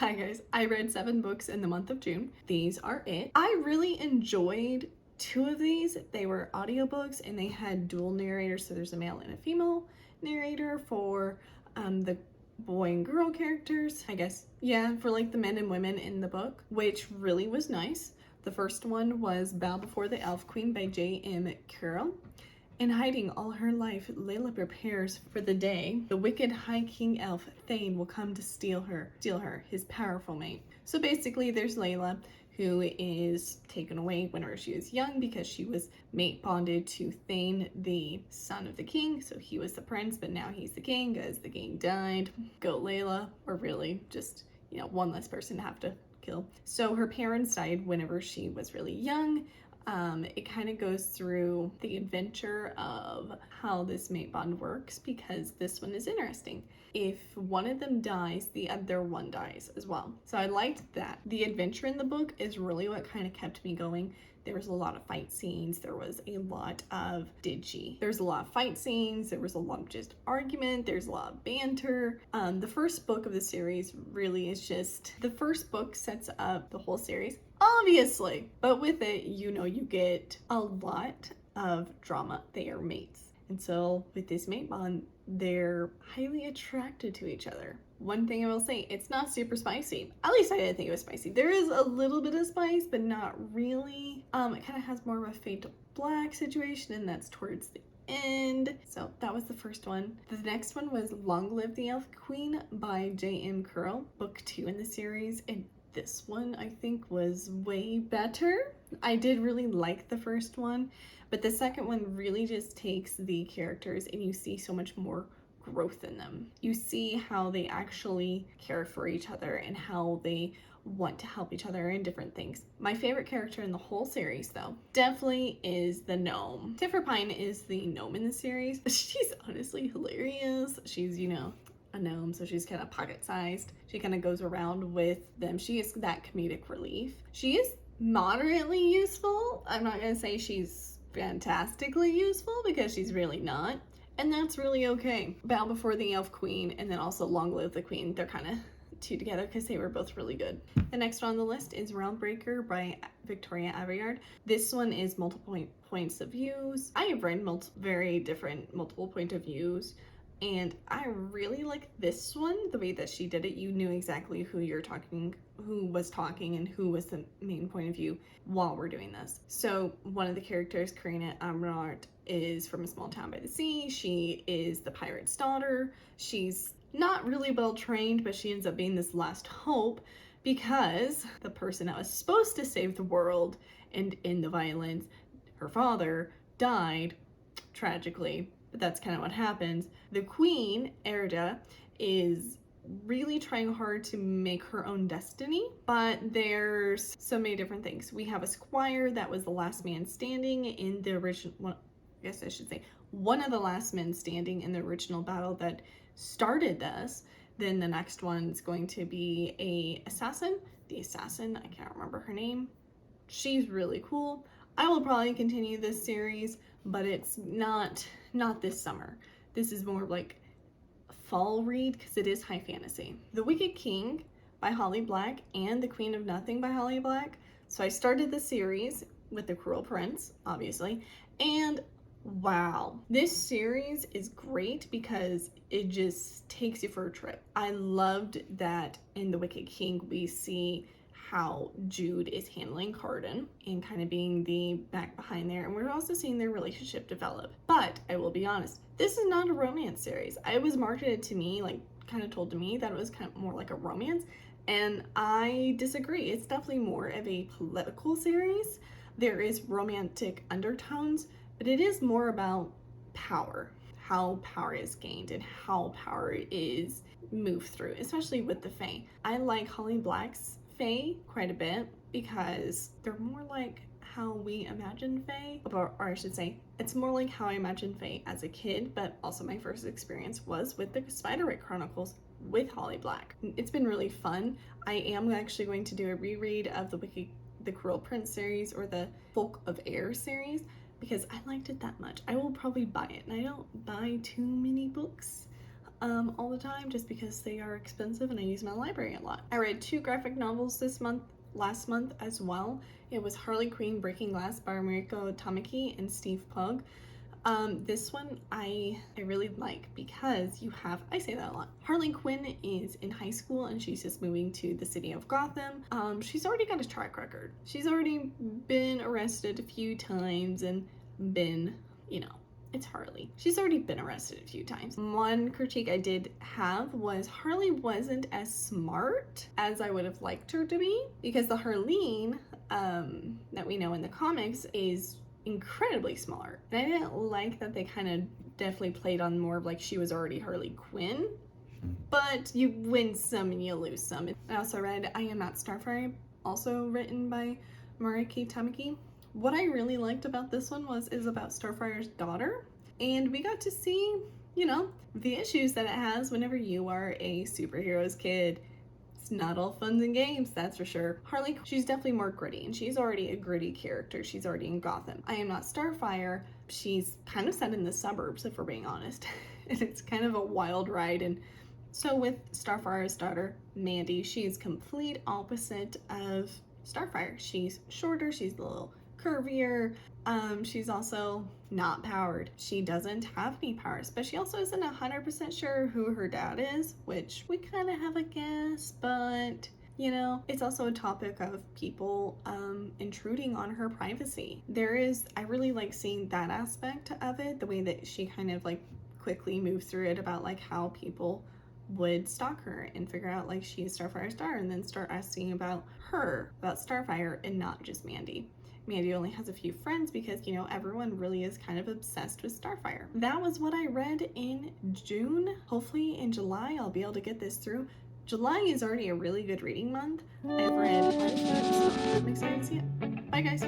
Hi guys, I read 7 books in the month of June. These are it. I really enjoyed 2 of these. They were audiobooks and they had dual narrators, so there's a male and a female narrator for the boy and girl characters, I guess. Yeah, for like the men and women in the book, which really was nice. The first one was Bow Before the Elf Queen by J.M. Carroll. In hiding all her life, Layla prepares for the day the wicked High King Elf Thane will come to steal her, his powerful mate. So basically, there's Layla, who is taken away whenever she was young because she was mate bonded to Thane, the son of the king. So he was the prince, but now he's the king because the king died. Go Layla, or really just, one less person to have to kill. So her parents died whenever she was really young. It kind of goes through the adventure of how this mate bond works, because this one is interesting. If one of them dies, the other one dies as well. So I liked that. The adventure in the book is really what kind of kept me going. There was a lot of fight scenes. There was a lot of There's a lot of fight scenes. There was a lot of just argument. There's a lot of banter. The first book of the series really is just, the first book sets up the whole series, obviously, but with it, you get a lot of drama. They are mates. And so with this mate bond, they're highly attracted to each other. One thing I will say, it's not super spicy. At least I didn't think it was spicy. There is a little bit of spice, but not really. It kind of has more of a fade to black situation, and that's towards the end. So that was the first one. The next one was Long Live the Elf Queen by J.M. Carroll, book 2 in the series. And this one I think was way better. I did really like the first one, but the second one really just takes the characters and you see so much more growth in them. You see how they actually care for each other and how they want to help each other in different things. My favorite character in the whole series, though, definitely is the gnome. Tiffany Pine is the gnome in the series. She's honestly hilarious. She's, a gnome, so she's kind of pocket-sized. She kind of goes around with them. She is that comedic relief. She is moderately useful. I'm not gonna say she's fantastically useful because she's really not, and that's really okay. Bow Before the Elf Queen and then also Long Live the Queen, they're kind of two together because they were both really good. The next one on the list is Realmbreaker by Victoria Aveyard. This one is multiple points of views. I have read very different multiple point of views, and I really like this one. The way that she did it, you knew exactly who was talking and who was the main point of view while we're doing this. So one of the characters, Karina Amnart, is from a small town by the sea. She is the pirate's daughter. She's not really well trained, but she ends up being this last hope because the person that was supposed to save the world and end the violence, her father, died tragically. But that's kind of what happens. The queen, Erda, is really trying hard to make her own destiny, but there's so many different things. We have a squire that was the last man standing in the original, well, I guess I should say, one of the last men standing in the original battle that started this. Then the next one's going to be a assassin. The assassin, I can't remember her name. She's really cool. I will probably continue this series, but it's not this summer. This is more like a fall read because it is high fantasy. The Wicked King by Holly Black and The Queen of Nothing by Holly Black. So I started the series with The Cruel Prince, obviously, and wow, this series is great because it just takes you for a trip. I loved that in The Wicked King we see how Jude is handling Carden and kind of being the back behind there, and we're also seeing their relationship develop. But I will be honest, this is not a romance series. I was marketed to me, like kind of told to me that it was kind of more like a romance, and I disagree. It's definitely more of a political series. There is romantic undertones, but it is more about power, how power is gained and how power is moved through, especially with the Fae. I like Holly Black's Fae quite a bit because they're more like how we imagine Fae, or I should say, it's more like how I imagined Fae as a kid, but also my first experience was with the Spiderwick Chronicles with Holly Black. It's been really fun. I am actually going to do a reread of the Cruel Prince series or the Folk of Air series because I liked it that much. I will probably buy it, and I don't buy too many books all the time just because they are expensive and I use my library a lot. I read 2 graphic novels last month as well. It was Harley Quinn Breaking Glass by Mariko Tamaki and Steve Pugh. This one I really like because I say that a lot. Harley Quinn is in high school and she's just moving to the city of Gotham. She's already got a track record. She's already been arrested a few times and been, it's Harley. She's already been arrested a few times. One critique I did have was Harley wasn't as smart as I would have liked her to be, because the Harleen that we know in the comics is incredibly smart. And I didn't like that they kind of definitely played on more of like she was already Harley Quinn. But you win some and you lose some. I also read I Am Not Starfire, also written by Mariko Tamaki. What I really liked about this one is about Starfire's daughter. And we got to see, the issues that it has whenever you are a superhero's kid. It's not all fun and games, that's for sure. Harley, she's definitely more gritty, and she's already a gritty character. She's already in Gotham. I Am Not Starfire, she's kind of set in the suburbs, if we're being honest. And it's kind of a wild ride. And so with Starfire's daughter, Mandy, she's complete opposite of Starfire. She's shorter, she's a little curvier. She's also not powered. She doesn't have any powers, but she also isn't 100% sure who her dad is, which we kind of have a guess, but it's also a topic of people intruding on her privacy. I really like seeing that aspect of it, the way that she kind of like quickly moves through it about like how people would stalk her and figure out like she is Starfire's daughter and then start asking about Starfire and not just Mandy. Mandy only has a few friends because, everyone really is kind of obsessed with Starfire. That was what I read in June. Hopefully in July I'll be able to get this through. July is already a really good reading month. I've read quite a few, so I'm excited to see it. Bye guys.